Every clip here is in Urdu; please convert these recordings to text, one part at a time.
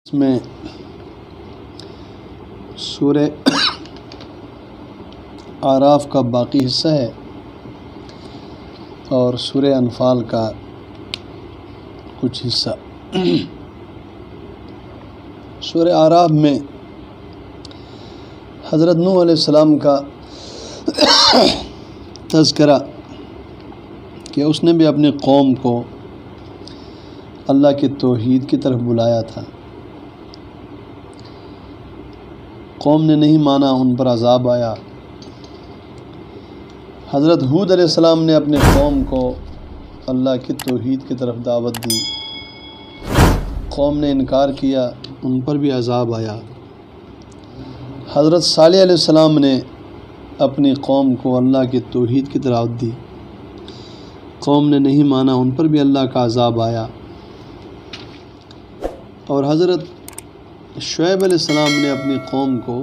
اس میں سورہ اعراف کا باقی حصہ ہے اور سورہ انفال کا کچھ حصہ۔ سورہ اعراف میں حضرت نوح علیہ السلام کا تذکرہ کہ اس نے بھی اپنی قوم کو اللہ کی توحید کی طرف بلایا تھا، قوم نے نہیں مانا، ان پر عذاب آیا۔ حضرت ہود علیہ السلام نے اپنے قوم کو اللہ کی توحید کی طرف دعوت دی، قوم نے انکار کیا، ان پر بھی عذاب آیا۔ حضرت صالح علیہ السلام نے اپنی قوم کو اللہ کی توحید کی دعوت دی، قوم نے نہیں مانا، ان پر بھی اللہ کا عذاب آیا۔ اور حضرت شعیب علیہ السلام نے اپنی قوم کو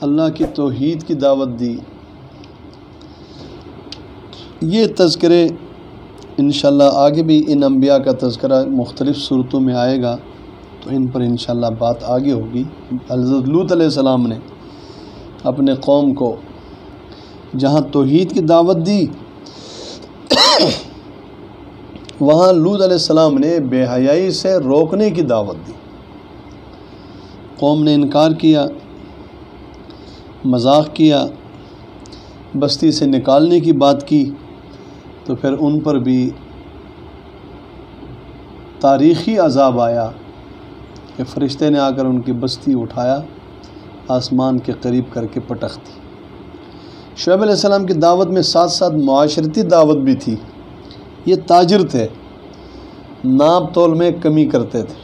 اللہ کی توحید کی دعوت دی۔ یہ تذکرے انشاءاللہ آگے بھی ان انبیاء کا تذکرہ مختلف صورتوں میں آئے گا، تو ان پر انشاءاللہ بات آگے ہوگی۔ حضرت لوط علیہ السلام نے اپنے قوم کو جہاں توحید کی دعوت دی، وہاں لوط علیہ السلام نے بے حیائی سے روکنے کی دعوت دی، قوم نے انکار کیا، مذاق کیا، بستی سے نکالنے کی بات کی، تو پھر ان پر بھی تاریخی عذاب آیا کہ فرشتے نے آ کر ان کی بستی اٹھایا، آسمان کے قریب کر کے پٹخ دی۔ شعیب علیہ السلام کی دعوت میں ساتھ ساتھ معاشرتی دعوت بھی تھی۔ یہ تاجر تھے، ناپ تول میں کمی کرتے تھے،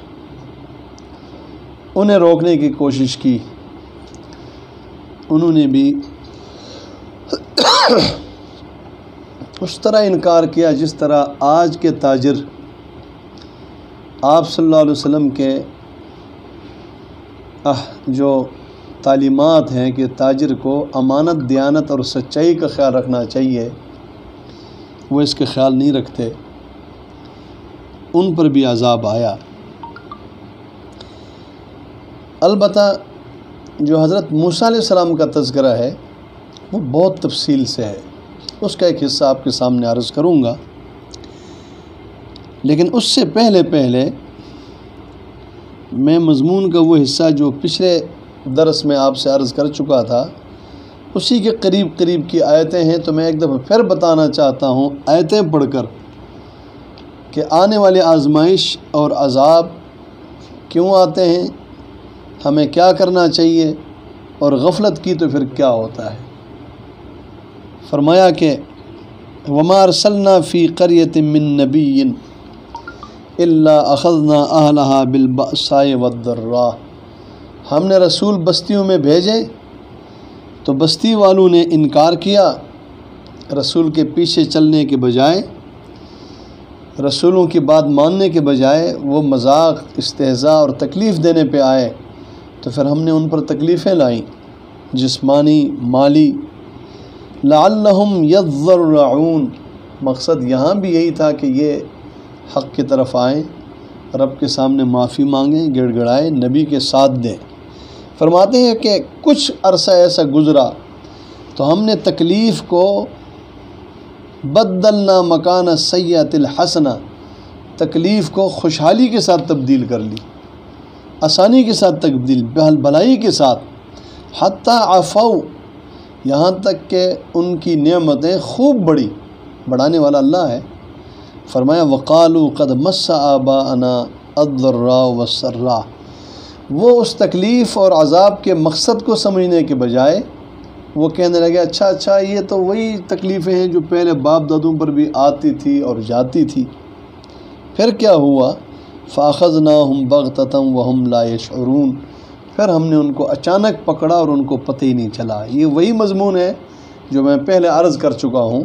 انہیں روکنے کی کوشش کی، انہوں نے بھی اس طرح انکار کیا جس طرح آج کے تاجر آپ صلی اللہ علیہ وسلم کے جو تعلیمات ہیں کہ تاجر کو امانت، دیانت اور سچائی کا خیال رکھنا چاہیے، وہ اس کے خیال نہیں رکھتے، ان پر بھی عذاب آیا۔ البتہ جو حضرت موسیٰ علیہ السلام کا تذکرہ ہے وہ بہت تفصیل سے ہے، اس کا ایک حصہ آپ کے سامنے عرض کروں گا، لیکن اس سے پہلے میں مضمون کا وہ حصہ جو پچھلے درس میں آپ سے عرض کر چکا تھا، اسی کے قریب کی آیتیں ہیں، تو میں ایک دفعہ پھر بتانا چاہتا ہوں آیتیں پڑھ کر کہ آنے والے آزمائش اور عذاب کیوں آتے ہیں، ہمیں کیا کرنا چاہیے، اور غفلت کی تو پھر کیا ہوتا ہے۔ فرمایا کہ وَمَا أَرْسَلْنَا فِي قَرْيَةٍ مِّن نَّبِيٍّ إِلَّا أَخَذْنَا أَهْلَهَا بِالْبَأْسَاءِ وَالضَّرَّاءِ، ہم نے رسول بستیوں میں بھیجے تو بستی والوں نے انکار کیا، رسول کے پیچھے چلنے کے بجائے، رسولوں کی بات ماننے کے بجائے وہ مذاق، استہزاء اور تکلیف دینے پہ آئے، تو پھر ہم نے ان پر تکلیفیں لائیں، جسمانی، مالی، لعلہم یضرعون، مقصد یہاں بھی یہی تھا کہ یہ حق کی طرف آئیں، رب کے سامنے معافی مانگیں، گڑ گڑائیں، نبی کے ساتھ دیں۔ فرماتے ہیں کہ کچھ عرصہ ایسا گزرا تو ہم نے تکلیف کو بدلنا مکان سیئۃ الحسنہ، تکلیف کو خوشحالی کے ساتھ تبدیل کر لی، آسانی کے ساتھ تبدیل، بھلائی کے ساتھ، حتیٰ عفو، یہاں تک کہ ان کی نعمتیں خوب بڑھانے والا اللہ ہے۔ فرمایا وقالوا قد مس آباءنا الضراء والسراء، وہ اس تکلیف اور عذاب کے مقصد کو سمجھنے کے بجائے وہ کہنے لگے اچھا یہ تو وہی تکلیفیں ہیں جو پہلے باپ دادوں پر بھی آتی تھی اور جاتی تھی۔ پھر کیا ہوا؟ فَأَخَذْنَاهُمْ بَغْتَةً وَهُمْ لَا يَشْعُرُونَ، پھر ہم نے ان کو اچانک پکڑا اور ان کو پتہ ہی نہیں چلا۔ یہ وہی مضمون ہے جو میں پہلے عرض کر چکا ہوں،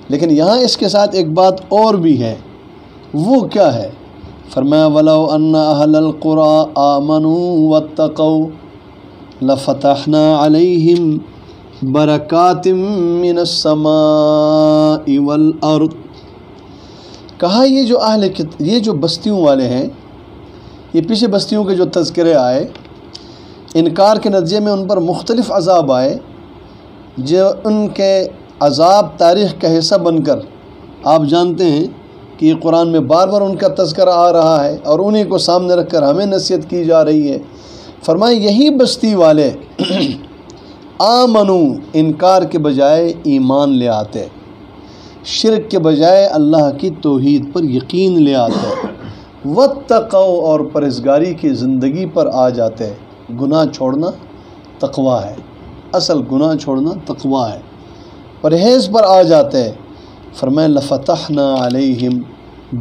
لیکن یہاں اس کے ساتھ ایک بات اور بھی ہے، وہ کیا ہے؟ فرمایا وَلَوْ أَنَّ أَهْلَ الْقُرَىٰ آمَنُوا وَاتَّقَوْا لَفَتَحْنَا عَلَيْهِمْ بَرَكَاتٍ مِّنَ السَّمَاءِ وَالْأَرْضِ، کہا یہ جو بستیوں والے ہیں، یہ پیچھے بستیوں کے جو تذکرے آئے، انکار کے نتیجے میں ان پر مختلف عذاب آئے، جو ان کے عذاب تاریخ کا حصہ بن کر آپ جانتے ہیں کہ یہ قرآن میں بار بار ان کا تذکرہ آ رہا ہے اور انہیں کو سامنے رکھ کر ہمیں نصیحت کی جا رہی ہے۔ فرمائے یہی بستی والے آمنو، انکار کے بجائے ایمان لے آتے، شرک کے بجائے اللہ کی توحید پر یقین لے آتے، واتقوا، اور پرہیزگاری کی زندگی پر آ جاتے۔ گناہ چھوڑنا تقویٰ ہے، اصل گناہ چھوڑنا تقویٰ ہے، پرہیز پر آ جاتے۔ فرمائے لفتحنا علیہم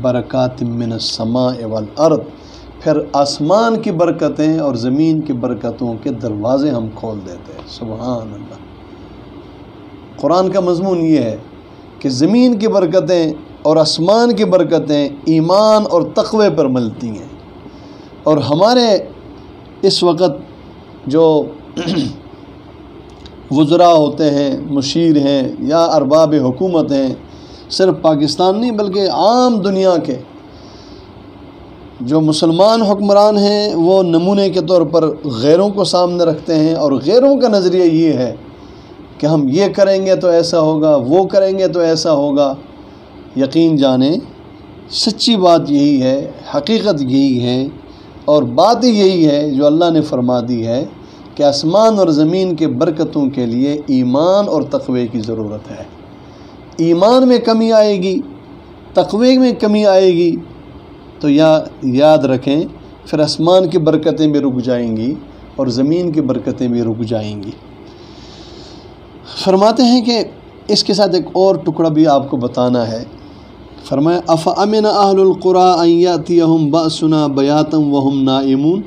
برکات من السماء والارض، پھر آسمان کی برکتیں اور زمین کی برکتوں کے دروازے ہم کھول دیتے ہیں۔ سبحان اللہ۔ قرآن کا مضمون یہ ہے کہ زمین کی برکتیں اور آسمان کی برکتیں ایمان اور تقوی پر ملتی ہیں، اور ہمارے اس وقت جو وزراء ہوتے ہیں، مشیر ہیں یا ارباب حکومت ہیں، صرف پاکستان نہیں بلکہ عام دنیا کے جو مسلمان حکمران ہیں، وہ نمونے کے طور پر غیروں کو سامنے رکھتے ہیں، اور غیروں کا نظریہ یہ ہے کہ ہم یہ کریں گے تو ایسا ہوگا، وہ کریں گے تو ایسا ہوگا۔ یقین جانیں سچی بات یہی ہے، حقیقت یہی ہے، اور بات یہی ہے جو اللہ نے فرما دی ہے کہ آسمان اور زمین کے برکتوں کے لیے ایمان اور تقوی کی ضرورت ہے۔ ایمان میں کمی آئے گی، تقوی میں کمی آئے گی تو یاد رکھیں پھر آسمان کی برکتیں بھی رک جائیں گی اور زمین کی برکتیں بھی رک جائیں گی۔ فرماتے ہیں کہ اس کے ساتھ ایک اور ٹکڑا بھی آپ کو بتانا ہے۔ فرمایا افامن اہل القری ان یاتیہم باسنا بیاتا وہم نائمون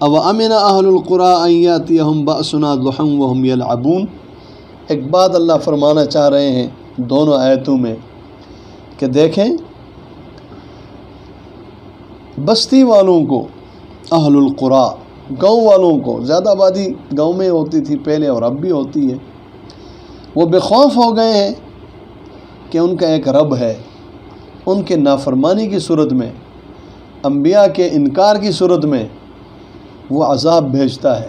اوامن اہل القری ان یاتیہم باسنا ضحی وہم یلعبون۔ ایک بات اللہ فرمانا چاہ رہے ہیں دونوں آیتوں میں کہ دیکھیں بستی والوں کو، اہل القری گاؤں والوں کو، زیادہ آبادی گاؤں میں ہوتی تھی پہلے اور اب بھی ہوتی ہے، وہ بے خوف ہو گئے ہیں کہ ان کا ایک رب ہے، ان کے نافرمانی کی صورت میں، انبیاء کے انکار کی صورت میں وہ عذاب بھیجتا ہے۔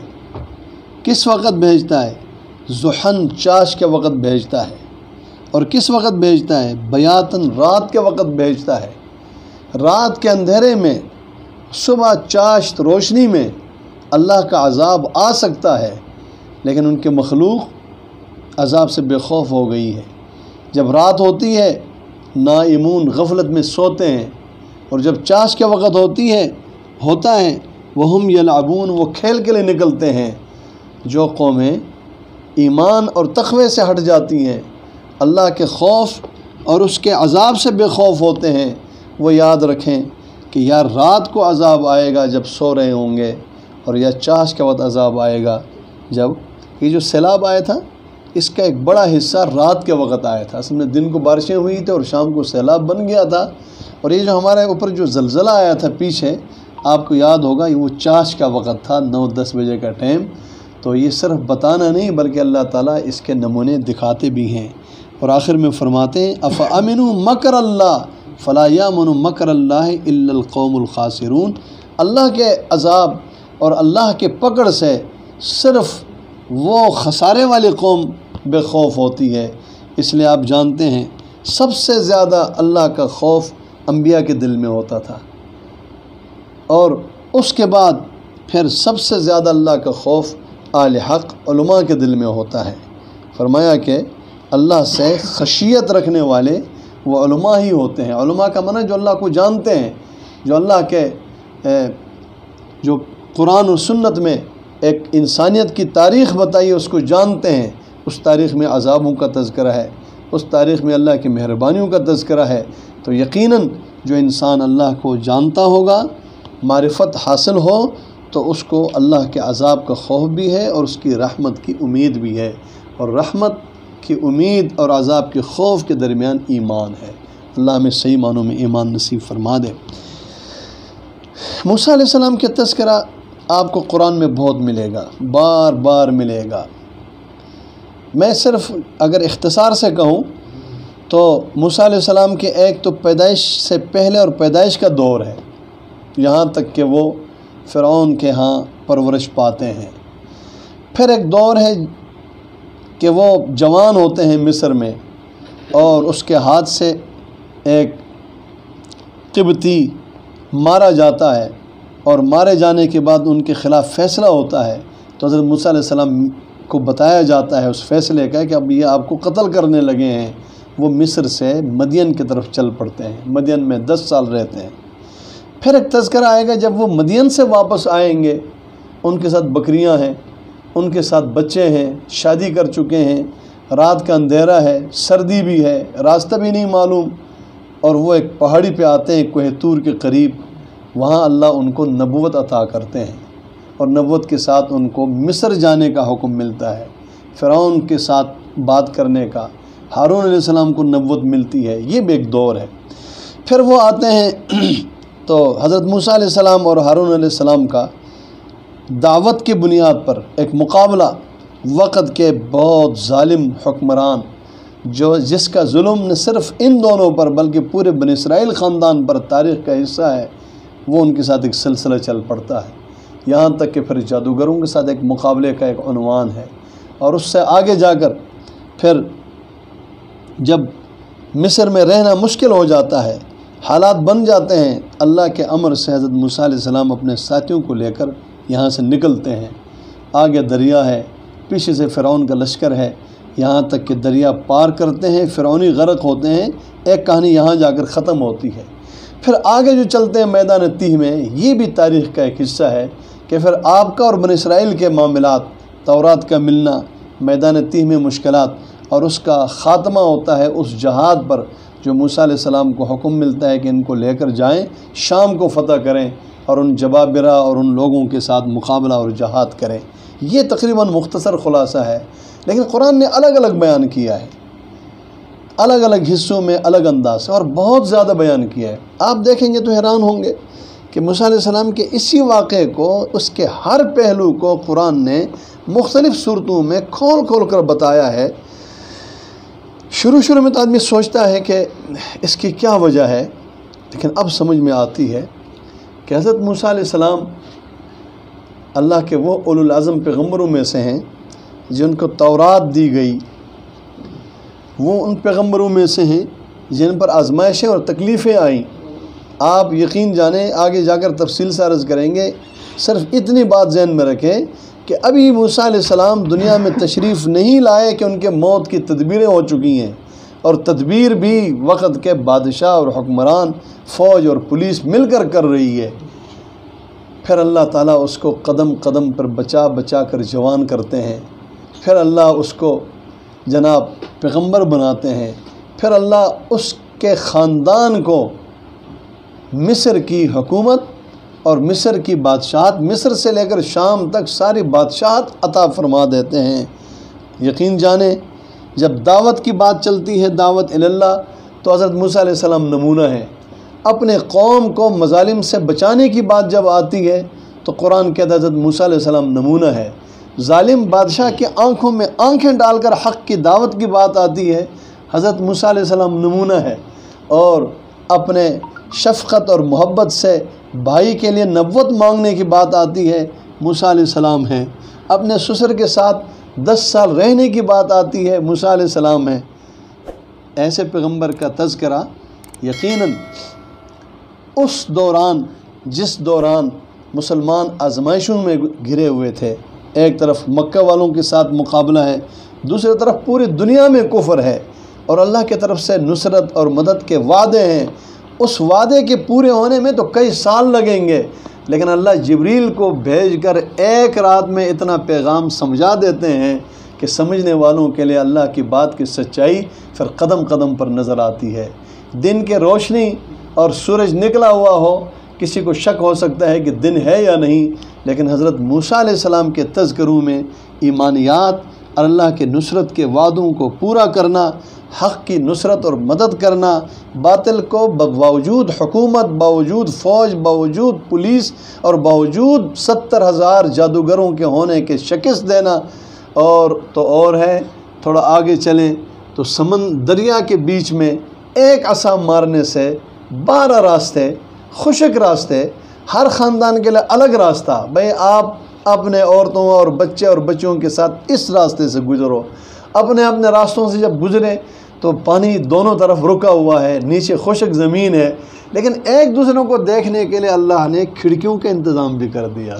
کس وقت بھیجتا ہے؟ ضحن، چاش کے وقت بھیجتا ہے، اور کس وقت بھیجتا ہے؟ بیاتن، رات کے وقت بھیجتا ہے۔ رات کے اندھیرے میں، صبح چاشت روشنی میں اللہ کا عذاب آ سکتا ہے، لیکن ان کے مخلوق عذاب سے بے خوف ہو گئی ہے۔ جب رات ہوتی ہے نائمون، غفلت میں سوتے ہیں، اور جب چاش کے وقت ہوتا ہے وہم یلعبون، وہ کھیل کے لیے نکلتے ہیں۔ جو قومیں ایمان اور تقوی سے ہٹ جاتی ہیں، اللہ کے خوف اور اس کے عذاب سے بے خوف ہوتے ہیں، وہ یاد رکھیں کہ یا رات کو عذاب آئے گا جب سو رہے ہوں گے، اور یا چاش کے وقت عذاب آئے گا جب یہ جو سیلاب آیا تھا اس کا ایک بڑا حصہ رات کے وقت آیا تھا۔ اصل میں دن کو بارشیں ہوئی تھی اور شام کو سیلاب بن گیا تھا، اور یہ جو ہمارے اوپر جو زلزلہ آیا تھا پیچھے، آپ کو یاد ہوگا وہ چاش کا وقت تھا، 9-10 بجے کا ٹائم۔ تو یہ صرف بتانا نہیں بلکہ اللہ تعالیٰ اس کے نمونے دکھاتے بھی ہیں، اور آخر میں فرماتے ہیں افامنوا مکر اللہ فلا یامن مکر اللہ الا القوم الخاسرون۔ اللہ کے عذاب اور اللہ کے پکڑ سے صرف وہ خسارے والی قوم بے خوف ہوتی ہے۔ اس لیے آپ جانتے ہیں سب سے زیادہ اللہ کا خوف انبیاء کے دل میں ہوتا تھا، اور اس کے بعد پھر سب سے زیادہ اللہ کا خوف اہل حق علماء کے دل میں ہوتا ہے۔ فرمایا کہ اللہ سے خشیت رکھنے والے وہ علماء ہی ہوتے ہیں۔ علماء کا معنی جو اللہ کو جانتے ہیں، جو اللہ کے جو قرآن و سنت میں ایک انسانیت کی تاریخ بتائی اس کو جانتے ہیں۔ اس تاریخ میں عذابوں کا تذکرہ ہے، اس تاریخ میں اللہ کی مہربانیوں کا تذکرہ ہے، تو یقیناً جو انسان اللہ کو جانتا ہوگا، معرفت حاصل ہو، تو اس کو اللہ کے عذاب کا خوف بھی ہے اور اس کی رحمت کی امید بھی ہے، اور رحمت کی امید اور عذاب کے خوف کے درمیان ایمان ہے۔ اللہ ہمیں صحیح معنوں میں ایمان نصیب فرما دے۔ موسیٰ علیہ السلام کے تذکرہ آپ کو قرآن میں بہت ملے گا، بار بار ملے گا۔ میں صرف اگر اختصار سے کہوں تو موسیٰ علیہ السلام کے ایک تو پیدائش سے پہلے اور پیدائش کا دور ہے، یہاں تک کہ وہ فرعون کے ہاں پرورش پاتے ہیں۔ پھر ایک دور ہے کہ وہ جوان ہوتے ہیں مصر میں، اور اس کے ہاتھ سے ایک قبطی مارا جاتا ہے، اور مارے جانے کے بعد ان کے خلاف فیصلہ ہوتا ہے، تو حضرت موسیٰ علیہ السلام کو بتایا جاتا ہے اس فیصلے کا کہ اب یہ آپ کو قتل کرنے لگے ہیں۔ وہ مصر سے مدین کی طرف چل پڑتے ہیں، مدین میں 10 سال رہتے ہیں۔ پھر ایک تذکرہ آئے گا جب وہ مدین سے واپس آئیں گے، ان کے ساتھ بکریاں ہیں، ان کے ساتھ بچے ہیں، شادی کر چکے ہیں، رات کا اندھیرا ہے، سردی بھی ہے، راستہ بھی نہیں معلوم، اور وہ ایک پہاڑی پہ آتے ہیں کوہ طور کے قریب۔ وہاں اللہ ان کو نبوت عطا کرتے ہیں، اور نبوت کے ساتھ ان کو مصر جانے کا حکم ملتا ہے، فرعون کے ساتھ بات کرنے کا۔ ہارون علیہ السلام کو نبوت ملتی ہے۔ یہ بھی ایک دور ہے۔ پھر وہ آتے ہیں تو حضرت موسیٰ علیہ السلام اور ہارون علیہ السلام کا دعوت کی بنیاد پر ایک مقابلہ، وقت کے بہت ظالم حکمران جس کا ظلم نہ صرف ان دونوں پر بلکہ پورے بنی اسرائیل خاندان پر تاریخ کا حصہ ہے، وہ ان کے ساتھ ایک سلسلہ چل پڑتا ہے، یہاں تک کہ پھر جادوگروں کے ساتھ ایک مقابلے کا ایک عنوان ہے۔ اور اس سے آگے جا کر پھر جب مصر میں رہنا مشکل ہو جاتا ہے، حالات بن جاتے ہیں، اللہ کے امر سے حضرت موسیٰ علیہ السلام اپنے ساتھیوں کو لے کر یہاں سے نکلتے ہیں۔ آگے دریا ہے، پیچھے سے فرعون کا لشکر ہے، یہاں تک کہ دریا پار کرتے ہیں، فرعونی غرق ہوتے ہیں۔ ایک کہانی یہاں جا کر ختم ہوتی ہے۔ پھر آگے جو چلتے ہیں میدان تیہ میں، یہ بھی تاریخ کا ایک حصہ ہے کہ پھر آپ کا اور بنی اسرائیل کے معاملات، تورات کا ملنا، میدان تیہ میں مشکلات، اور اس کا خاتمہ ہوتا ہے اس جہاد پر جو موسیٰ علیہ السلام کو حکم ملتا ہے کہ ان کو لے کر جائیں، شام کو فتح کریں اور ان جبابرہ اور ان لوگوں کے ساتھ مقابلہ اور جہاد کریں۔ یہ تقریباً مختصر خلاصہ ہے، لیکن قرآن نے الگ الگ بیان کیا ہے، الگ الگ حصوں میں الگ انداز سے، اور بہت زیادہ بیان کیا ہے۔ آپ دیکھیں گے تو حیران ہوں گے کہ موسیٰ علیہ السلام کے اسی واقعے کو، اس کے ہر پہلو کو قرآن نے مختلف صورتوں میں کھول کھول کر بتایا ہے۔ شروع میں تو آدمی سوچتا ہے کہ اس کی کیا وجہ ہے، لیکن اب سمجھ میں آتی ہے کہ حضرت موسیٰ علیہ السلام اللہ کے وہ اولو العزم پیغمبروں میں سے ہیں جن کو تورات دی گئی، وہ ان پیغمبروں میں سے ہیں جن پر آزمائشیں اور تکلیفیں آئیں۔ آپ یقین جانیں، آگے جا کر تفصیل سے عرض کریں گے، صرف اتنی بات ذہن میں رکھیں کہ ابھی موسیٰ علیہ السلام دنیا میں تشریف نہیں لائے کہ ان کے موت کی تدبیریں ہو چکی ہیں، اور تدبیر بھی وقت کے بادشاہ اور حکمران، فوج اور پولیس مل کر رہی ہے۔ پھر اللہ تعالیٰ اس کو قدم قدم پر بچا کر جوان کرتے ہیں، پھر اللہ اس کو جناب پیغمبر بناتے ہیں، پھر اللہ اس کے خاندان کو مصر کی حکومت اور مصر کی بادشاہت، مصر سے لے کر شام تک ساری بادشاہت عطا فرما دیتے ہیں۔ یقین جانیں، جب دعوت کی بات چلتی ہے، دعوت اللہ، تو حضرت موسیٰ علیہ السلام نمونہ ہے۔ اپنے قوم کو مظالم سے بچانے کی بات جب آتی ہے تو قرآن کہتا ہے حضرت موسیٰ علیہ السلام نمونہ ہے۔ ظالم بادشاہ کی آنکھوں میں آنکھیں ڈال کر حق کی دعوت کی بات آتی ہے، حضرت موسیٰ علیہ السلام نمونہ ہے۔ اور اپنے شفقت اور محبت سے بھائی کے لیے نبوت مانگنے کی بات آتی ہے، موسیٰ علیہ السلام ہیں۔ اپنے سسر کے ساتھ 10 سال رہنے کی بات آتی ہے، موسیٰ علیہ السلام ہیں۔ ایسے پیغمبر کا تذکرہ یقیناً اس دوران، جس دوران مسلمان آزمائشوں میں گھرے ہوئے تھے، ایک طرف مکہ والوں کے ساتھ مقابلہ ہے، دوسری طرف پوری دنیا میں کفر ہے، اور اللہ کی طرف سے نصرت اور مدد کے وعدے ہیں۔ اس وعدے کے پورے ہونے میں تو کئی سال لگیں گے، لیکن اللہ جبریل کو بھیج کر ایک رات میں اتنا پیغام سمجھا دیتے ہیں کہ سمجھنے والوں کے لیے اللہ کی بات کی سچائی پھر قدم قدم پر نظر آتی ہے۔ دن کے روشنی اور سورج نکلا ہوا ہو، کسی کو شک ہو سکتا ہے کہ دن ہے یا نہیں، لیکن حضرت موسیٰ علیہ السلام کے تذکروں میں ایمانیات اور اللہ کے نصرت کے وعدوں کو پورا کرنا، حق کی نصرت اور مدد کرنا، باطل کو باوجود حکومت، باوجود فوج، باوجود پولیس اور باوجود 70,000 جادوگروں کے ہونے کے شکست دینا، اور ہے تھوڑا آگے چلیں تو دریا کے بیچ میں ایک عصا مارنے سے 12 راستے، خشک راستے، ہر خاندان کے لیے الگ راستہ، بھئی آپ اپنے عورتوں اور بچے اور بچوں کے ساتھ اس راستے سے گزرو، اپنے اپنے راستوں سے جب گزرے تو پانی دونوں طرف رکا ہوا ہے، نیچے خشک زمین ہے، لیکن ایک دوسروں کو دیکھنے کے لیے اللہ نے کھڑکیوں کا انتظام بھی کر دیا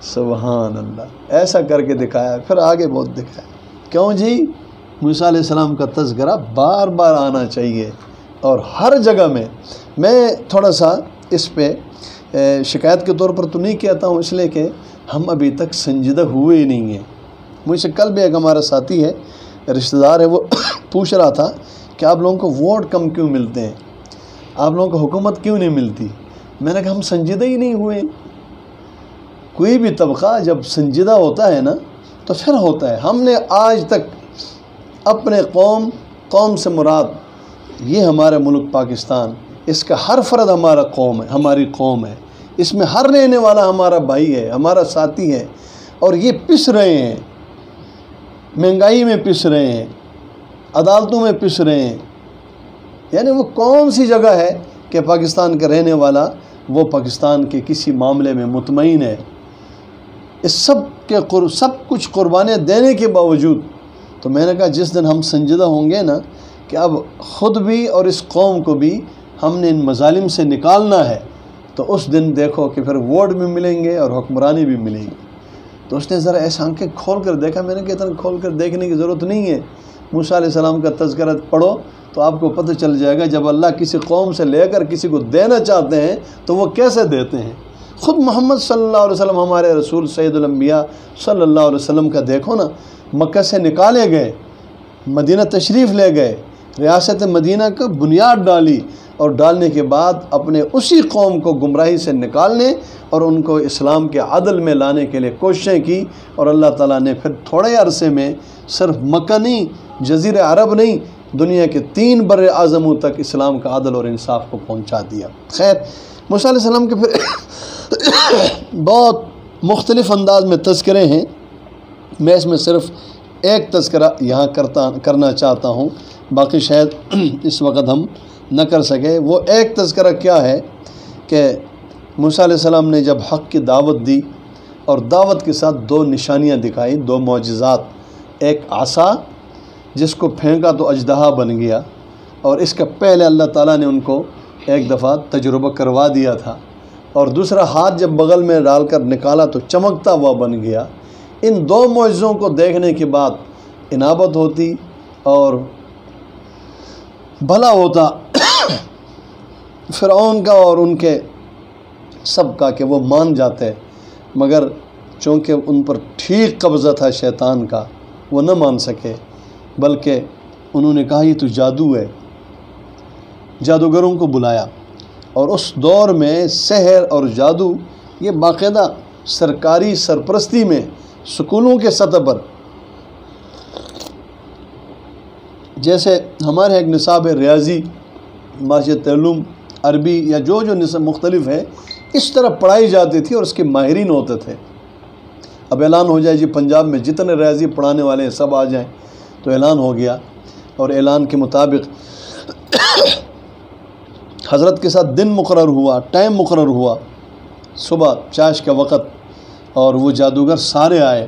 سبحان اللہ، ایسا کر کے دکھایا، پھر آگے بہت دکھایا۔ کیوں جی؟ موسیٰ علیہ السلام کا تذکرہ بار بار آنا چاہیے، اور ہر جگہ میں تھوڑا سا اس پہ شکایت کے طور پر تو نہیں کہتا ہوں، اس لیے کہ ہم ابھی تک سنجیدہ ہوئے ہی نہیں ہیں۔ مجھ سے کل بھی ایک ہمارا ساتھی ہے، رشتہ دار ہے، وہ پوچھ رہا تھا کہ آپ لوگوں کو ووٹ کم کیوں ملتے ہیں، آپ لوگوں کو حکومت کیوں نہیں ملتی؟ میں نے کہا ہم سنجیدہ ہی نہیں ہوئے۔ کوئی بھی طبقہ جب سنجیدہ ہوتا ہے نا تو پھر ہوتا ہے۔ ہم نے آج تک اپنے قوم سے مراد یہ ہمارا ملک پاکستان، اس کا ہر فرد ہمارا قوم ہے، ہماری قوم ہے، اس میں ہر رہنے والا ہمارا بھائی ہے، ہمارا ساتھی ہے، اور یہ پس رہے ہیں، مہنگائی میں پس رہے ہیں، عدالتوں میں پس رہے ہیں۔ یعنی وہ کون سی جگہ ہے کہ پاکستان کا رہنے والا وہ پاکستان کے کسی معاملے میں مطمئن ہے؟ اس سب کچھ قربانیاں دینے کے باوجود، تو میں نے کہا جس دن ہم سنجیدہ ہوں گے نا کہ اب خود بھی اور اس قوم کو بھی ہم نے ان مظالم سے نکالنا ہے، تو اس دن دیکھو کہ پھر ووٹ بھی ملیں گے اور حکمرانی بھی ملے گی۔ تو اس نے ذرا ایسے آنکھیں کھول کر دیکھا، میں نے کہا اتنا کھول کر دیکھنے کی ضرورت نہیں ہے، موسیٰ علیہ السلام کا تذکرہ پڑھو تو آپ کو پتہ چل جائے گا جب اللہ کسی قوم سے لے کر کسی کو دینا چاہتے ہیں تو وہ کیسے دیتے ہیں۔ خود محمد صلی اللہ علیہ وسلم، ہمارے رسول سید الانبیاء صلی اللہ علیہ وسلم کا دیکھو نا، مکہ سے نکالے گئے، مدینہ تشریف لے گئے، ریاست مدینہ کا بنیاد ڈالی، اور ڈالنے کے بعد اپنے اسی قوم کو گمراہی سے نکالنے اور ان کو اسلام کے عدل میں لانے کے لیے کوششیں کی، اور اللہ تعالیٰ نے پھر تھوڑے عرصے میں صرف مکہ نہیں، جزیرہ عرب نہیں، دنیا کے 3 بر اعظموں تک اسلام کا عدل اور انصاف کو پہنچا دیا۔ خیر، موسیٰ علیہ السلام کے پھر بہت مختلف انداز میں تذکرے ہیں، میں اس میں صرف ایک تذکرہ یہاں کرنا چاہتا ہوں، باقی شاید اس وقت ہم نہ کر سکے۔ وہ ایک تذکرہ کیا ہے کہ موسیٰ علیہ السلام نے جب حق کی دعوت دی اور دعوت کے ساتھ 2 نشانیاں دکھائی، 2 معجزات، ایک عصا جس کو پھینکا تو اژدہا بن گیا، اور اس کا پہلے اللہ تعالیٰ نے ان کو ایک دفعہ تجربہ کروا دیا تھا، اور دوسرا ہاتھ جب بغل میں ڈال کر نکالا تو چمکتا ہوا بن گیا۔ ان 2 معجزوں کو دیکھنے کے بعد انابت ہوتی اور بھلا ہوتا فرعون کا اور ان کے سب کا کہ وہ مان جاتے، مگر چونکہ ان پر ٹھیک قبضہ تھا شیطان کا، وہ نہ مان سکے، بلکہ انہوں نے کہا یہ تو جادو ہے، جادوگروں کو بلایا۔ اور اس دور میں سحر اور جادو یہ باقاعدہ سرکاری سرپرستی میں سکولوں کے سطح پر، جیسے ہمارے ایک نصاب ہے ریاضی، معاشرت علوم، عربی یا جو نصاب مختلف ہے، اس طرح پڑھائی جاتی تھی اور اس کے ماہرین ہوتے تھے۔ اب اعلان ہو جائے جی پنجاب میں جتنے ریاضی پڑھانے والے ہیں سب آ جائیں، تو اعلان ہو گیا، اور اعلان کے مطابق حضرت کے ساتھ دن مقرر ہوا، ٹائم مقرر ہوا، صبح چاش کا وقت، اور وہ جادوگر سارے آئے،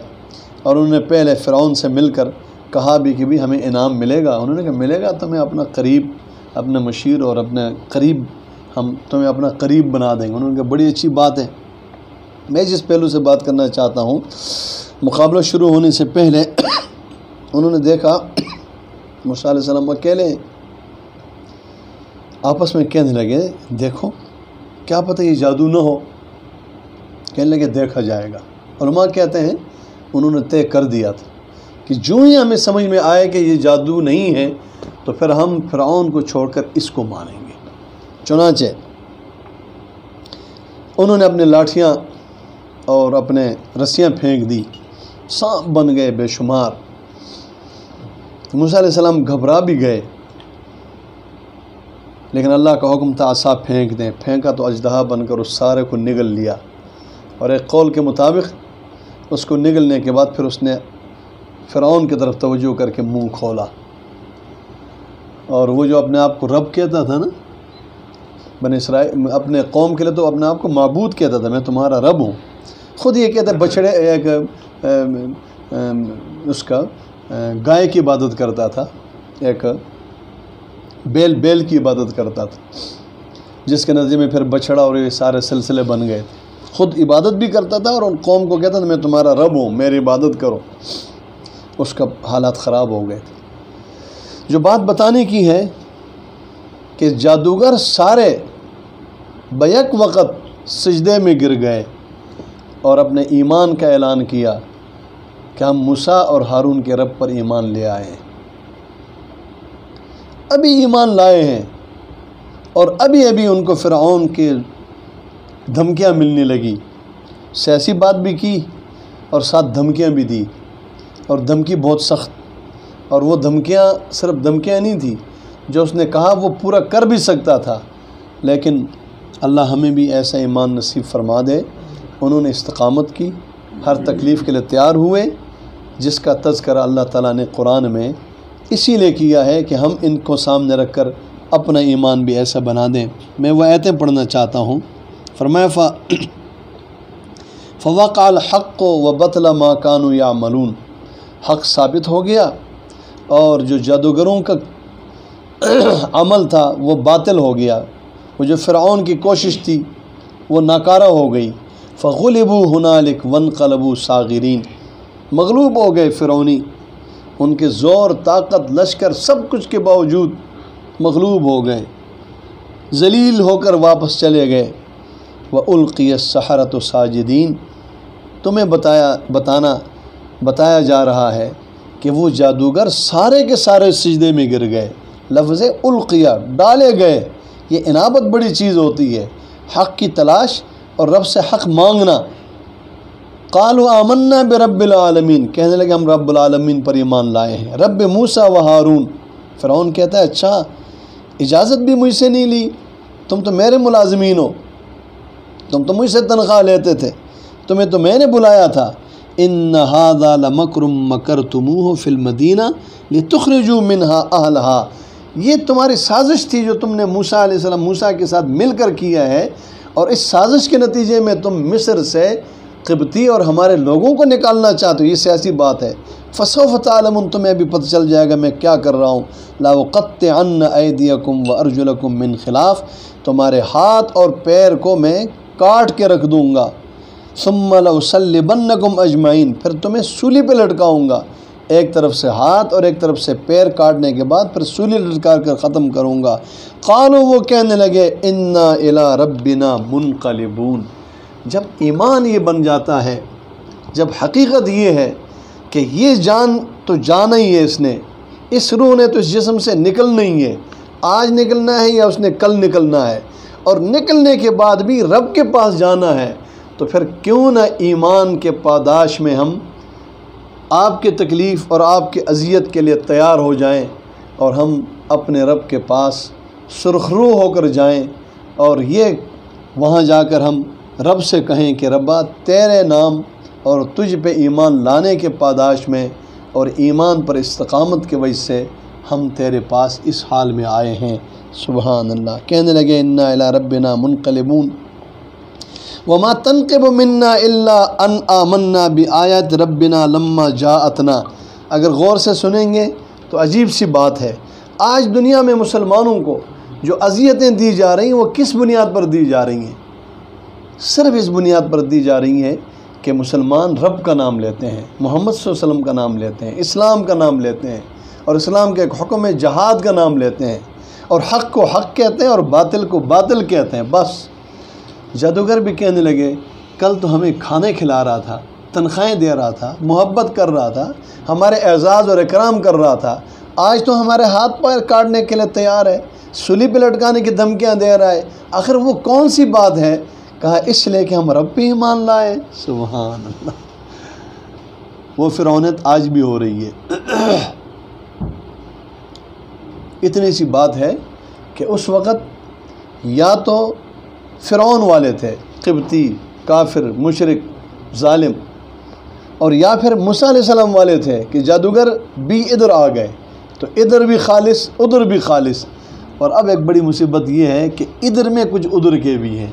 اور انہوں نے پہلے فرعون سے مل کر کہا بھی کہ بھی ہمیں انعام ملے گا۔ انہوں نے کہا ملے گا، تمہیں اپنا قریب، اپنا مشیر اور اپنے قریب، ہم تمہیں اپنا قریب بنا دیں گے۔ انہوں نے کہا بڑی اچھی بات ہے۔ میں جس پہلو سے بات کرنا چاہتا ہوں، مقابلہ شروع ہونے سے پہلے انہوں نے دیکھا موسیٰ علیہ السلام اکیلے ہیں، آپس میں کہنے لگے دیکھو کیا پتہ یہ جادو نہ ہو، کہنے لگے دیکھا جائے گا۔ علماء کہتے ہیں انہوں نے طے کر دیا تھا کہ جو ہی ہمیں سمجھ میں آئے کہ یہ جادو نہیں ہے تو پھر ہم فرعون کو چھوڑ کر اس کو مانیں گے۔ چنانچہ انہوں نے اپنے لاٹھیاں اور اپنے رسیاں پھینک دی، سانپ بن گئے بے شمار۔ موسیٰ علیہ السلام گھبرا بھی گئے، لیکن اللہ کا حکم تھا عصا پھینک دیں، پھینکا تو اژدہا بن کر اس سارے کو نگل لیا، اور ایک قول کے مطابق اس کو نگلنے کے بعد پھر اس نے فرعون کی طرف توجہ کر کے منہ کھولا، اور وہ جو اپنے آپ کو رب کہتا تھا نا، بن اسرائیل اپنے قوم کے لیے تو اپنے آپ کو معبود کہتا تھا، میں تمہارا رب ہوں. خود یہ کہتا ہے بچڑے ایک اس کا گائے کی عبادت کرتا تھا، ایک بیل کی عبادت کرتا تھا، جس کے نتیجے میں پھر بچڑا اور یہ سارے سلسلے بن گئے تھے. خود عبادت بھی کرتا تھا اور ان قوم کو کہتا تھا میں تمہارا رب ہوں، میری عبادت کرو. اس کا حالات خراب ہو گئے تھے. جو بات بتانے کی ہے کہ جادوگر سارے بیک وقت سجدے میں گر گئے اور اپنے ایمان کا اعلان کیا کہ ہم موسیٰ اور ہارون کے رب پر ایمان لے آئے ہیں. ابھی ایمان لائے ہیں اور ابھی ان کو فرعون کے دھمکیاں ملنے لگی. سیاسی بات بھی کی اور ساتھ دھمکیاں بھی دی، اور دھمکی بہت سخت. اور وہ دھمکیاں صرف دھمکیاں نہیں تھی، جو اس نے کہا وہ پورا کر بھی سکتا تھا. لیکن اللہ ہمیں بھی ایسا ایمان نصیب فرما دے. انہوں نے استقامت کی، ہر تکلیف کے لیے تیار ہوئے، جس کا تذکرہ اللہ تعالیٰ نے قرآن میں اسی لیے کیا ہے کہ ہم ان کو سامنے رکھ کر اپنا ایمان بھی ایسا بنا دیں. میں وہ آیتیں پڑھنا چاہتا ہوں. فرمایا فوقع الحق وبطل ما كانوا يعملون. حق ثابت ہو گیا اور جو جادوگروں کا عمل تھا وہ باطل ہو گیا. وہ جو فرعون کی کوشش تھی وہ ناکارہ ہو گئی. فغلبوا هنالك وانقلبوا صاغرین. مغلوب ہو گئے فرعونی، ان کے زور، طاقت، لشکر سب کچھ کے باوجود مغلوب ہو گئے، ذلیل ہو کر واپس چلے گئے. وَأُلْقِيَ السَّحَرَةُ ساجدین. تمہیں بتایا جا رہا ہے کہ وہ جادوگر سارے کے سارے سجدے میں گر گئے. لفظ القیہ، ڈالے گئے. یہ انابت بڑی چیز ہوتی ہے، حق کی تلاش اور رب سے حق مانگنا. قالوا آمنا برب العالمین. کہنے لگے ہم رب العالمین پر ایمان لائے ہیں، رب موسیٰ و ہارون. فرعون کہتا ہے اچھا اجازت بھی مجھ سے نہیں لی، تم تو میرے ملازمین ہو، تم تو مجھ سے تنخواہ لیتے تھے، تمہیں تو میں نے بلایا تھا. ان ھذا لمکر مکرتموہ فی المدینہ لتخرجوا منہا اہلہا. یہ تمہاری سازش تھی جو تم نے موسیٰ علیہ السلام موسیٰ کے ساتھ مل کر کیا ہے، اور اس سازش کے نتیجے میں تم مصر سے قبطی اور ہمارے لوگوں کو نکالنا چاہتے ہو. یہ سیاسی بات ہے. فسوف تعلمون. تمہیں ابھی پتہ چل جائے گا میں کیا کر رہا ہوں. لاقطعن ایدیکم وارجلکم من خلاف. تمہارے ہاتھ اور پیر کو میں کاٹ کے رکھ دوں گا. ثم لأصلبنکم اجمعین. پھر تمہیں سولی پہ لٹکاؤں گا، ایک طرف سے ہاتھ اور ایک طرف سے پیر کاٹنے کے بعد پھر سولی لٹکا کر ختم کروں گا. قالوا. وہ کہنے لگے انا الی ربنا منقلبون. جب ایمان یہ بن جاتا ہے، جب حقیقت یہ ہے کہ یہ جان تو جانا ہی ہے، اس روح نے تو اس جسم سے نکلنا ہی ہے، آج نکلنا ہے یا اس نے کل نکلنا ہے، اور نکلنے کے بعد بھی رب کے پاس جانا ہے، تو پھر کیوں نہ ایمان کے پاداش میں ہم آپ کے تکلیف اور آپ کی اذیت کے لیے تیار ہو جائیں، اور ہم اپنے رب کے پاس سرخرو ہو کر جائیں، اور یہ وہاں جا کر ہم رب سے کہیں کہ ربا تیرے نام اور تجھ پہ ایمان لانے کے پاداش میں اور ایمان پر استقامت کی وجہ سے ہم تیرے پاس اس حال میں آئے ہیں. سبحان اللہ. کہنے لگے انا الی ربنا منقلبون. وما تنقب منا الا ان آمنا بآیات ربنا لما جاءتنا. اگر غور سے سنیں گے تو عجیب سی بات ہے. آج دنیا میں مسلمانوں کو جو اذیتیں دی جا رہی ہیں وہ کس بنیاد پر دی جا رہی ہیں؟ صرف اس بنیاد پر دی جا رہی ہیں کہ مسلمان رب کا نام لیتے ہیں، محمد صلی اللہ علیہ وسلم کا نام لیتے ہیں، اسلام کا نام لیتے ہیں، اور اسلام کے ایک حکم جہاد کا نام لیتے ہیں، اور حق کو حق کہتے ہیں اور باطل کو باطل کہتے ہیں. بس جادوگر بھی کہنے لگے کل تو ہمیں کھانے کھلا رہا تھا، تنخواہیں دے رہا تھا، محبت کر رہا تھا، ہمارے اعزاز اور اکرام کر رہا تھا، آج تو ہمارے ہاتھ پیر کاٹنے کے لیے تیار ہے، سولی پہ لٹکانے کی دھمکیاں دے رہا ہے. آخر وہ کون سی بات ہے؟ کہا اس لیے کہ ہم رب پہ ایمان لائے. سبحان اللہ. وہ فرعونیت آج بھی ہو رہی ہے. اتنی سی بات ہے کہ اس وقت یا تو فرعون والے تھے، قبطی، کافر، مشرک، ظالم، اور یا پھر موسیٰ علیہ السلام والے تھے کہ جادوگر بھی ادھر آ گئے تو ادھر بھی خالص ادھر بھی خالص. اور اب ایک بڑی مصیبت یہ ہے کہ ادھر میں کچھ ادھر کے بھی ہیں،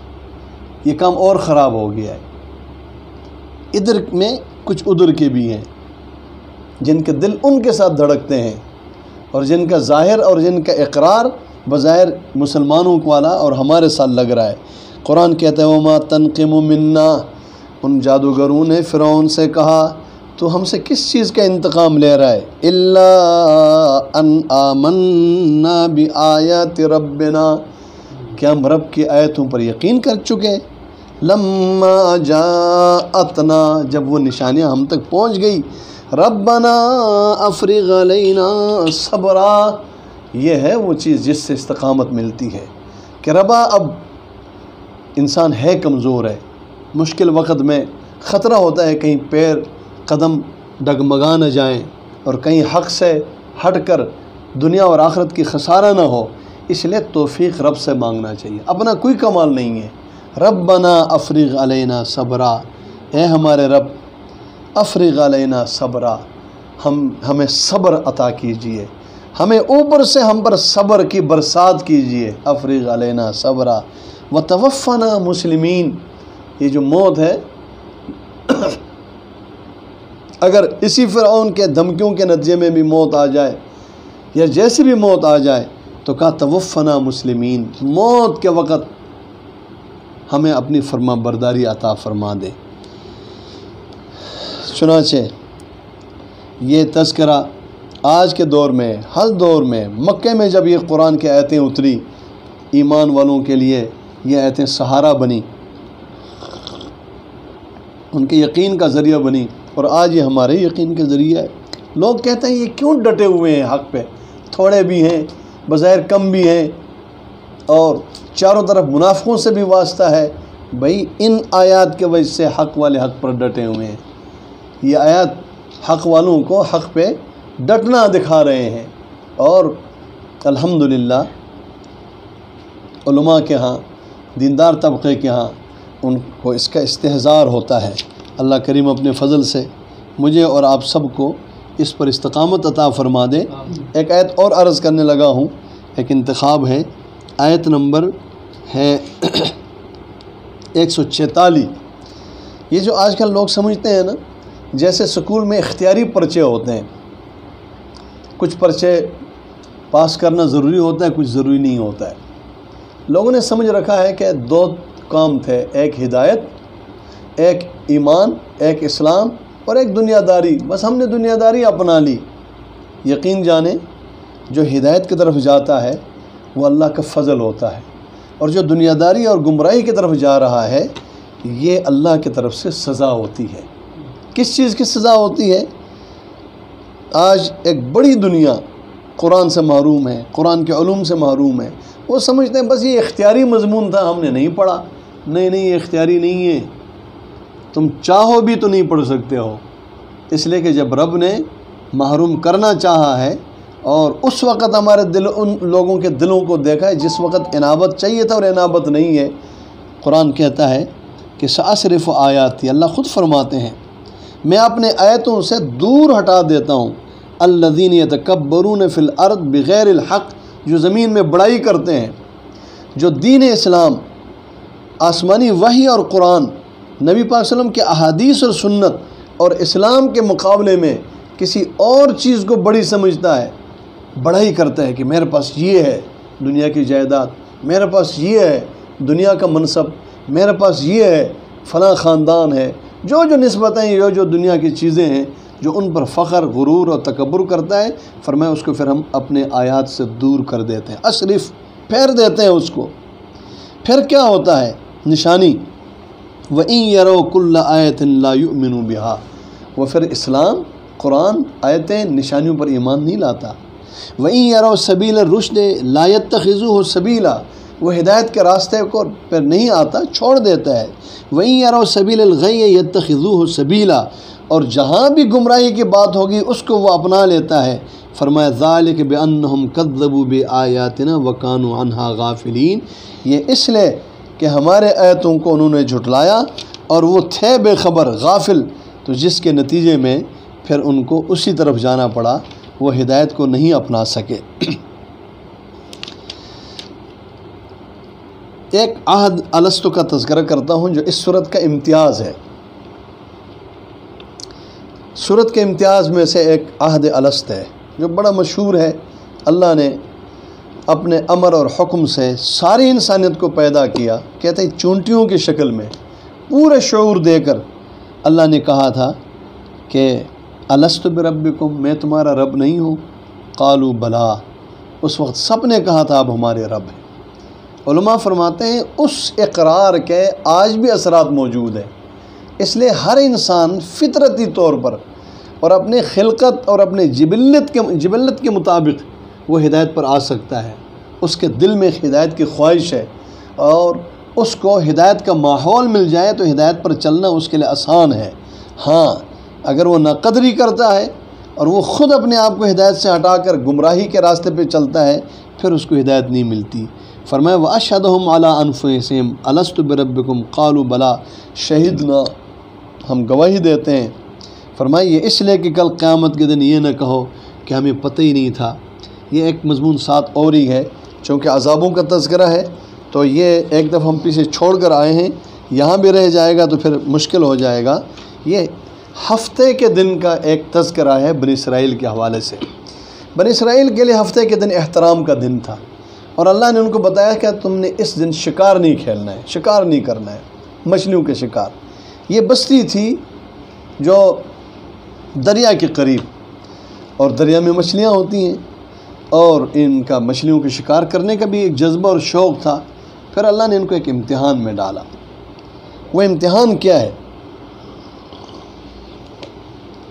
یہ کام اور خراب ہو گیا ہے۔ ادھر میں کچھ ادھر کے بھی ہیں جن کے دل ان کے ساتھ دھڑکتے ہیں، اور جن کا ظاہر اور جن کا اقرار بظاہر مسلمانوں والا اور ہمارے ساتھ لگ رہا ہے۔ قرآن کہتا ہے وَمَا تَنْقِمُ مِنَّا، ان جادوگروں نے فرعون سے کہا تو ہم سے کس چیز کا انتقام لے رہا ہے؟ إِلَّا أَنْ آمَنَّا بِآيَاتِ رَبِّنَا، کہ ہم رب کی آیتوں پر یقین کر چکے، لَمَّا جَاءَتْنَا، جب وہ نشانیاں ہم تک پہنچ گئی، ربنا افرغ علینا صبرا، یہ ہے وہ چیز جس سے استقامت ملتی ہے کہ ربا اب انسان ہے کمزور ہے، مشکل وقت میں خطرہ ہوتا ہے کہیں پیر قدم ڈگمگا نہ جائیں اور کہیں حق سے ہٹ کر دنیا اور آخرت کی خسارہ نہ ہو، اس لیے توفیق رب سے مانگنا چاہیے، اپنا کوئی کمال نہیں ہے۔ ربنا افرغ علینا صبرا، اے ہمارے رب افرغ علینا صبرا، ہمیں صبر عطا کیجئے، ہمیں اوپر سے ہم پر صبر کی برسات کیجئے، افرغ علینا صبرا وتوفنا مسلمین۔ یہ جو موت ہے اگر اسی فرعون کے دھمکیوں کے نتیجے میں بھی موت آ جائے یا جیسی بھی موت آ جائے تو کہا توفنا مسلمین، موت کے وقت ہمیں اپنی فرما برداری عطا فرما دے۔ چنانچہ یہ تذکرہ آج کے دور میں، ہر دور میں، مکے میں جب یہ قرآن کی آیتیں اتری، ایمان والوں کے لیے یہ آیتیں سہارا بنی، ان کے یقین کا ذریعہ بنی، اور آج یہ ہمارے یقین کے ذریعہ ہے۔ لوگ کہتے ہیں یہ کیوں ڈٹے ہوئے ہیں حق پہ، تھوڑے بھی ہیں، بظاہر کم بھی ہیں، اور چاروں طرف منافقوں سے بھی واسطہ ہے۔ بھائی ان آیات کے وجہ سے حق والے حق پر ڈٹے ہوئے ہیں، یہ آیات حق والوں کو حق پہ ڈٹنا دکھا رہے ہیں، اور الحمدللہ علماء کے ہاں، دیندار طبقے کے ہاں ان کو اس کا استحضار ہوتا ہے۔ اللہ کریم اپنے فضل سے مجھے اور آپ سب کو اس پر استقامت عطا فرما دے۔ ایک آیت اور عرض کرنے لگا ہوں، ایک انتخاب ہے، آیت نمبر ہے 146۔ یہ جو آج کل لوگ سمجھتے ہیں نا جیسے سکول میں اختیاری پرچے ہوتے ہیں، کچھ پرچے پاس کرنا ضروری ہوتا ہے، کچھ ضروری نہیں ہوتا ہے۔ لوگوں نے سمجھ رکھا ہے کہ دو کام تھے، ایک ہدایت، ایک ایمان، ایک اسلام، اور ایک دنیا داری۔ بس ہم نے دنیا داری اپنا لی۔ یقین جانیں جو ہدایت کی طرف جاتا ہے وہ اللہ کا فضل ہوتا ہے، اور جو دنیا داری اور گمراہی کی طرف جا رہا ہے یہ اللہ کی طرف سے سزا ہوتی ہے۔ کس چیز کی سزا ہوتی ہے؟ آج ایک بڑی دنیا قرآن سے محروم ہے، قرآن کے علوم سے محروم ہے۔ وہ سمجھتے ہیں بس یہ اختیاری مضمون تھا، ہم نے نہیں پڑھا۔ نہیں، یہ اختیاری نہیں ہے، تم چاہو بھی تو نہیں پڑھ سکتے ہو، اس لیے کہ جب رب نے محروم کرنا چاہا ہے، اور اس وقت ہمارے ان لوگوں کے دلوں کو دیکھا ہے جس وقت انابت چاہیے تھا اور انابت نہیں ہے۔ قرآن کہتا ہے کہ سأصرف آیاتی، اللہ خود فرماتے ہیں میں اپنے آیتوں سے دور ہٹا دیتا ہوں الذین یتکبرون فی الارض بغیر الحق، جو زمین میں بڑائی کرتے ہیں، جو دین اسلام، آسمانی وحی اور قرآن، نبی پاک صلی اللہ علیہ وسلم کے احادیث اور سنت اور اسلام کے مقابلے میں کسی اور چیز کو بڑی سمجھتا ہے، بڑائی کرتا ہے کہ میرے پاس یہ ہے دنیا کی جائیداد، میرے پاس یہ ہے دنیا کا منصب، میرے پاس یہ ہے فلاں خاندان ہے، جو نسبتیں جو دنیا کی چیزیں ہیں، جو ان پر فخر، غرور اور تکبر کرتا ہے، فرمایا اس کو پھر ہم اپنے آیات سے دور کر دیتے ہیں، اصرف، پھیر دیتے ہیں اس کو۔ پھر کیا ہوتا ہے نشانی؟ وَإِن يَرَوْا كُلَّ آیَةٍ لَا يُؤْمِنُوا بِهَا، وہ پھر اسلام، قرآن، آیتیں، نشانیوں پر ایمان نہیں لاتا۔ وَإِن يَرَوْا سَبِيلَ الرُّشْدِ لَا يَتَّخِذُوهُ سَبِيلًا، وہ ہدایت کے راستے کو پھر نہیں آتا، چھوڑ دیتا ہے۔ وَإِن يَرَوْا سَبِيلَ الْغَيِّ يَتَّخِذُوهُ سَبِيلًا، اور جہاں بھی گمراہی کی بات ہوگی اس کو وہ اپنا لیتا ہے۔ فرمایا ذَلِكَ بِأَنَّهُمْ كَذَّبُوا بِآيَاتِنَا وَكَانُوا عَنْهَا غَافِلِينَ، یہ اس لیے کہ ہمارے آیتوں کو انہوں نے جھٹلایا اور وہ تھے بے خبر، غافل، تو جس کے نتیجے میں پھر ان کو اسی طرف جانا پڑا، وہ ہدایت کو نہیں اپنا سکے۔ ایک عہد الستو کا تذکرہ کرتا ہوں جو اس صورت کا امتیاز ہے۔ صورت کے امتیاز میں سے ایک عہد الست ہے جو بڑا مشہور ہے۔ اللہ نے اپنے امر اور حکم سے ساری انسانیت کو پیدا کیا، کہتے ہیں چونٹیوں کی شکل میں، پورے شعور دے کر اللہ نے کہا تھا کہ الست بربکم، میں تمہارا رب نہیں ہوں؟ قالوا بلا، اس وقت سب نے کہا تھا اب ہمارے رب ہیں۔ علماء فرماتے ہیں اس اقرار کے آج بھی اثرات موجود ہیں، اس لیے ہر انسان فطرتی طور پر اور اپنے خلقت اور اپنے جبلت کے مطابق وہ ہدایت پر آ سکتا ہے۔ اس کے دل میں ہدایت کی خواہش ہے اور اس کو ہدایت کا ماحول مل جائے تو ہدایت پر چلنا اس کے لیے آسان ہے۔ ہاں، اگر وہ ناقدری کرتا ہے اور وہ خود اپنے آپ کو ہدایت سے ہٹا کر گمراہی کے راستے پہ چلتا ہے، پھر اس کو ہدایت نہیں ملتی۔ فرمایا وَأَشْهَدُهُمْ عَلَىٰ أَنفُسِهِمْ أَلَسْتُ بِرَبِّكُمْ قَالُوا بَلَىٰ شَهِدْنَا، ہم گواہی دیتے ہیں۔ فرمایا یہ اس لیے کہ کل قیامت کے دن یہ نہ کہو کہ ہمیں پتہ ہی نہیں تھا۔ یہ ایک مضمون ساتھ اور ہی ہے، چونکہ عذابوں کا تذکرہ ہے تو یہ ایک دفعہ ہم پیچھے چھوڑ کر آئے ہیں، یہاں بھی رہ جائے گا تو پھر مشکل ہو جائے گا۔ یہ ہفتے کے دن کا ایک تذکرہ ہے بنی اسرائیل کے حوالے سے۔ بنی اسرائیل کے لیے ہفتے کے دن احترام کا دن تھا، اور اللہ نے ان کو بتایا کہ تم نے اس دن شکار نہیں کھیلنا ہے، شکار نہیں کرنا ہے، مچھلیوں کے شکار۔ یہ بستی تھی جو دریا کے قریب، اور دریا میں مچھلیاں ہوتی ہیں، اور ان کا مچھلیوں کے شکار کرنے کا بھی ایک جذبہ اور شوق تھا۔ پھر اللہ نے ان کو ایک امتحان میں ڈالا۔ وہ امتحان کیا ہے؟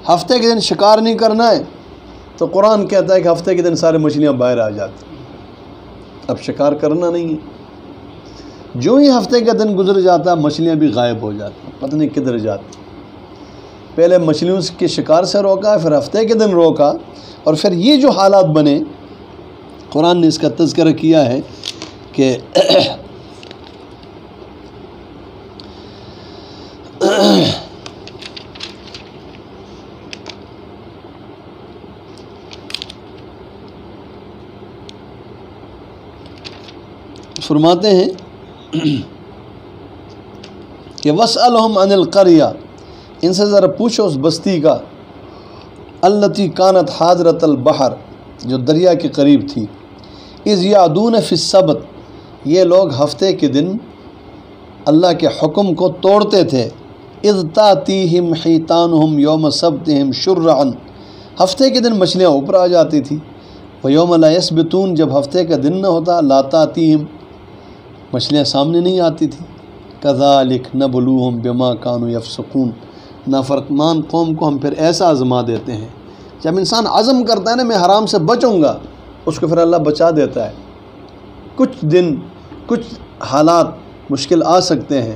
ہفتے کے دن شکار نہیں کرنا ہے تو قرآن کہتا ہے کہ ہفتے کے دن سارے مچھلیاں باہر آ جاتی، اب شکار کرنا نہیں ہے۔ جو ہی ہفتے کا دن گزر جاتا مچھلیاں بھی غائب ہو جاتی، پتہ نہیں کدھر جاتی۔ پہلے مچھلیوں کے شکار سے روکا، پھر ہفتے کے دن روکا، اور پھر یہ جو حالات بنے، قرآن نے اس کا تذکرہ کیا ہے کہ فرماتے ہیں کہ وَاسْأَلْهُمْ عَنِ الْقَرْيَةِ، ان سے ذرا پوچھو اس بستی کا، الَّتِي كَانَتْ حَاضِرَةَ الْبَحْرِ، جو دریا کے قریب تھی، اِذْ يَعْدُونَ فِي السَّبْتِ، یہ لوگ ہفتے کے دن اللہ کے حکم کو توڑتے تھے۔ اِذْ تَأْتِيهِمْ حِيتَانُهُمْ يَوْمَ سَبْتِهِمْ شُرَّعًا، ہفتے کے دن مچھلیاں اوپر آ جاتی تھی۔ وَيَوْمَ لَا يَسْبِتُونَ، جب ہفتے کا دن نہ ہوتا، لَا تَأْتِيهِمْ، مچھلیاں سامنے نہیں آتی تھی۔ كَذَلِكَ نَبْلُوهُمْ بِمَا كَانُوا يَفْسُقُونَ، نافرمان قوم کو ہم پھر ایسا آزما دیتے ہیں، جب انسان عزم کرتا ہے نا میں حرام سے بچوں گا، اس کو پھر اللہ بچا دیتا ہے۔ کچھ دن کچھ حالات مشکل آ سکتے ہیں،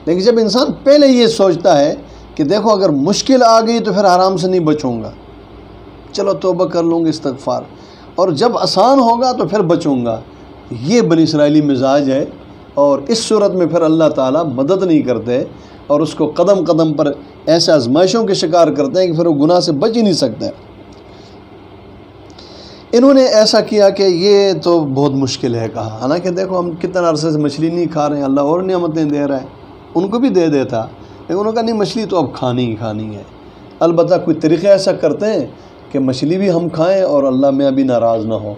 لیکن جب انسان پہلے یہ سوچتا ہے کہ دیکھو اگر مشکل آ گئی تو پھر حرام سے نہیں بچوں گا، چلو توبہ کر لوں گا، استغفار، اور جب آسان ہوگا تو پھر بچوں گا، یہ بنی اسرائیلی مزاج ہے۔ اور اس صورت میں پھر اللہ تعالیٰ مدد نہیں کرتے اور اس کو قدم قدم پر ایسے آزمائشوں کے شکار کرتے ہیں کہ پھر وہ گناہ سے بچ ہی نہیں سکتے۔ انہوں نے ایسا کیا کہ یہ تو بہت مشکل ہے کہا، حالانکہ دیکھو ہم کتنا عرصے سے مچھلی نہیں کھا رہے ہیں، اللہ اور نعمتیں دے رہا ہے، ان کو بھی دے دیتا، لیکن انہوں نے کہا نہیں مچھلی تو اب کھانی ہی کھانی ہے۔ البتہ کوئی طریقے ایسا کرتے ہیں کہ مچھلی بھی ہم کھائیں اور اللہ میں ابھی ناراض نہ ہو،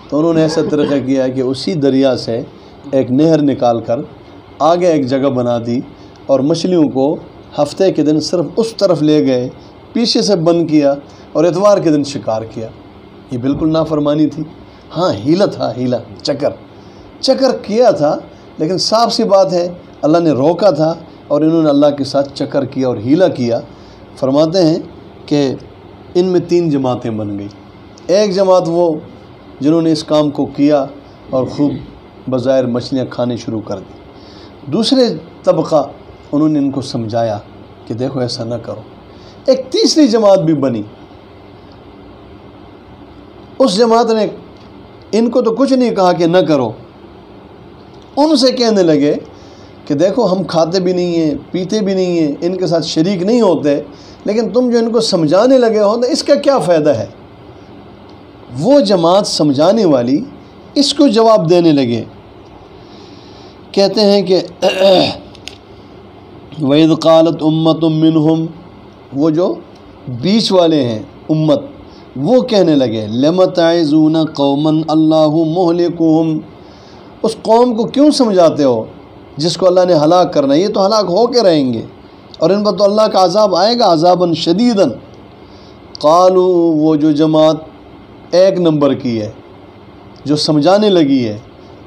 تو انہوں نے ایسا طریقہ کیا ہے کہ اسی دریا سے ایک نہر نکال کر آگے ایک جگہ بنا دی، اور مچھلیوں کو ہفتے کے دن صرف اس طرف لے گئے، پیچھے سے بند کیا، اور اتوار کے دن شکار کیا۔ یہ بالکل نافرمانی تھی، ہاں ہیلا تھا، ہیلا چکر کیا تھا، لیکن صاف سی بات ہے اللہ نے روکا تھا اور انہوں نے اللہ کے ساتھ چکر کیا اور ہیلا کیا۔ فرماتے ہیں کہ ان میں 3 جماعتیں بن گئی۔ ایک جماعت وہ جنہوں نے اس کام کو کیا اور خوب بظاہر مچھلیاں کھانے شروع کر دی۔ دوسرے طبقہ انہوں نے ان کو سمجھایا کہ دیکھو ایسا نہ کرو۔ ایک تیسری جماعت بھی بنی، اس جماعت نے ان کو تو کچھ نہیں کہا کہ نہ کرو، ان سے کہنے لگے کہ دیکھو ہم کھاتے بھی نہیں ہیں، پیتے بھی نہیں ہیں، ان کے ساتھ شریک نہیں ہوتے، لیکن تم جو ان کو سمجھانے لگے ہو تو اس کا کیا فائدہ ہے؟ وہ جماعت سمجھانے والی اس کو جواب دینے لگے کہتے ہیں کہ وَإِذْ قَالَتْ أُمَّةٌ مِّنْهُمْ، وہ جو بیچ والے ہیں امت، وہ کہنے لگے لَمَ تَعِظُونَ قَوْمًا اللَّهُ مُهْلِكُهُمْ، اس قوم کو کیوں سمجھاتے ہو جس کو اللہ نے ہلاک کرنا ہے، یہ تو ہلاک ہو کے رہیں گے اور ان پر تو اللہ کا عذاب آئے گا، عذابًا شدیداً۔ قالوا، وہ جو جماعت ایک نمبر کی ہے، جو سمجھانے لگی ہے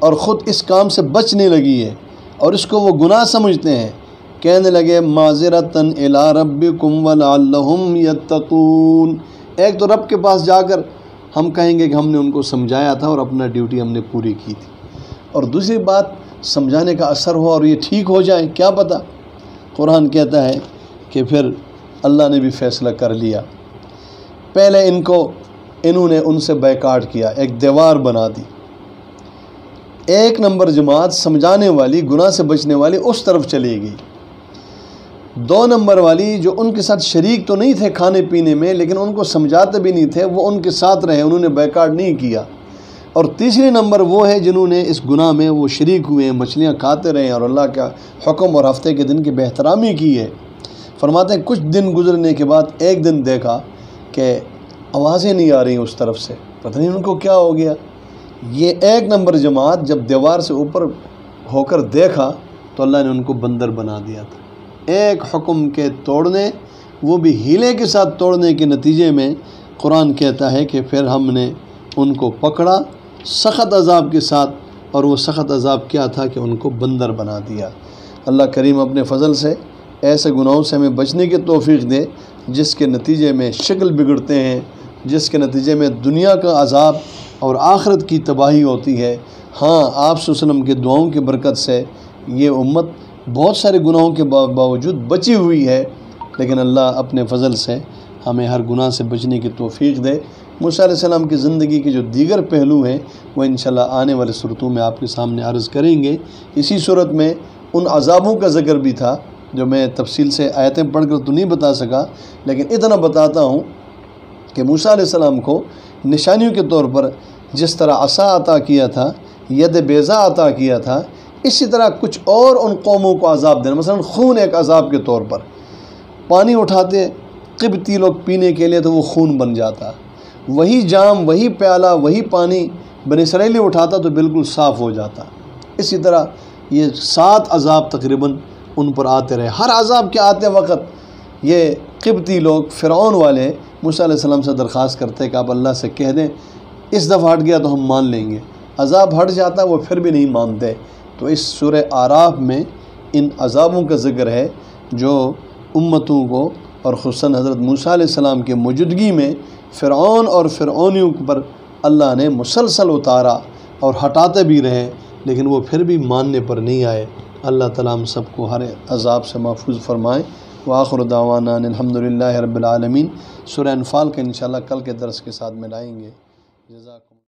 اور خود اس کام سے بچنے لگی ہے اور اس کو وہ گناہ سمجھتے ہیں، کہنے لگے معذرتاً الی ربکم ولعلہم یتقون، ایک تو رب کے پاس جا کر ہم کہیں گے کہ ہم نے ان کو سمجھایا تھا اور اپنا ڈیوٹی ہم نے پوری کی تھی، اور دوسری بات سمجھانے کا اثر ہو اور یہ ٹھیک ہو جائے، کیا پتہ۔ قرآن کہتا ہے کہ پھر اللہ نے بھی فیصلہ کر لیا، پہلے انہوں نے ان سے بیکاٹ کیا، ایک دیوار بنا دی، ایک نمبر جماعت سمجھانے والی، گناہ سے بچنے والی اس طرف چلی گئی، دو نمبر والی جو ان کے ساتھ شریک تو نہیں تھے کھانے پینے میں لیکن ان کو سمجھاتے بھی نہیں تھے، وہ ان کے ساتھ رہے، انہوں نے بیکاٹ نہیں کیا، اور تیسری نمبر وہ ہے جنہوں نے اس گناہ میں وہ شریک ہوئے ہیں، مچھلیاں کھاتے رہے اور اللہ کا حکم اور ہفتے کے دن کی بے احترامی کی ہے۔ فرماتے ہیں کچھ دن گزرنے کے بعد ایک دن دیکھا کہ آوازیں نہیں آ رہی اس طرف سے، پتہ نہیں ان کو کیا ہو گیا۔ یہ ایک نمبر جماعت جب دیوار سے اوپر ہو کر دیکھا تو اللہ نے ان کو بندر بنا دیا تھا، ایک حکم کے توڑنے، وہ بھی ہیلے کے ساتھ توڑنے کے نتیجے میں قرآن کہتا ہے کہ پھر ہم نے ان کو پکڑا سخت عذاب کے ساتھ، اور وہ سخت عذاب کیا تھا کہ ان کو بندر بنا دیا۔ اللہ کریم اپنے فضل سے ایسے گناہوں سے ہمیں بچنے کی توفیق دے جس کے نتیجے میں شکل بگڑتے ہیں، جس کے نتیجے میں دنیا کا عذاب اور آخرت کی تباہی ہوتی ہے۔ ہاں، آپ صلی اللہ علیہ وسلم کے دعاؤں کی برکت سے یہ امت بہت سارے گناہوں کے باوجود بچی ہوئی ہے، لیکن اللہ اپنے فضل سے ہمیں ہر گناہ سے بچنے کی توفیق دے۔ موسیٰ علیہ السلام کی زندگی کے جو دیگر پہلو ہیں وہ انشاءاللہ آنے والے صورتوں میں آپ کے سامنے عرض کریں گے۔ اسی صورت میں ان عذابوں کا ذکر بھی تھا جو میں تفصیل سے آیتیں پڑھ کر تو نہیں بتا سکا، لیکن اتنا بتاتا ہوں کہ موسیٰ علیہ السلام کو نشانیوں کے طور پر جس طرح عصا عطا کیا تھا، ید بیضا عطا کیا تھا، اسی طرح کچھ اور ان قوموں کو عذاب دینا، مثلا خون ایک عذاب کے طور پر، پانی اٹھاتے قبطی لوگ پینے کے لیے تو وہ خون بن جاتا، وہی جام، وہی پیالہ، وہی پانی بنی اسرائیلی اٹھاتا تو بالکل صاف ہو جاتا۔ اسی طرح یہ 7 عذاب تقریباً ان پر آتے رہے، ہر عذاب کے آتے وقت یہ قبطی لوگ، فرعون والے موسیٰ علیہ السلام سے درخواست کرتے کہ آپ اللہ سے کہہ دیں اس دفعہ ہٹ گیا تو ہم مان لیں گے، عذاب ہٹ جاتا وہ پھر بھی نہیں مانتے۔ تو اس سورہ اعراف میں ان عذابوں کا ذکر ہے جو امتوں کو اور خصوصاً حضرت موسیٰ علیہ السلام کی موجودگی میں فرعون اور فرعونیوں پر اللہ نے مسلسل اتارا اور ہٹاتے بھی رہے، لیکن وہ پھر بھی ماننے پر نہیں آئے۔ اللہ تعالیٰ ہم سب کو ہر عذاب سے محفوظ فرمائے۔ وآخر دعوانا الحمدللہ رب العالمین۔ سورہ انفال کا انشاءاللہ کل کے درس کے ساتھ ملائیں گے۔ جزاک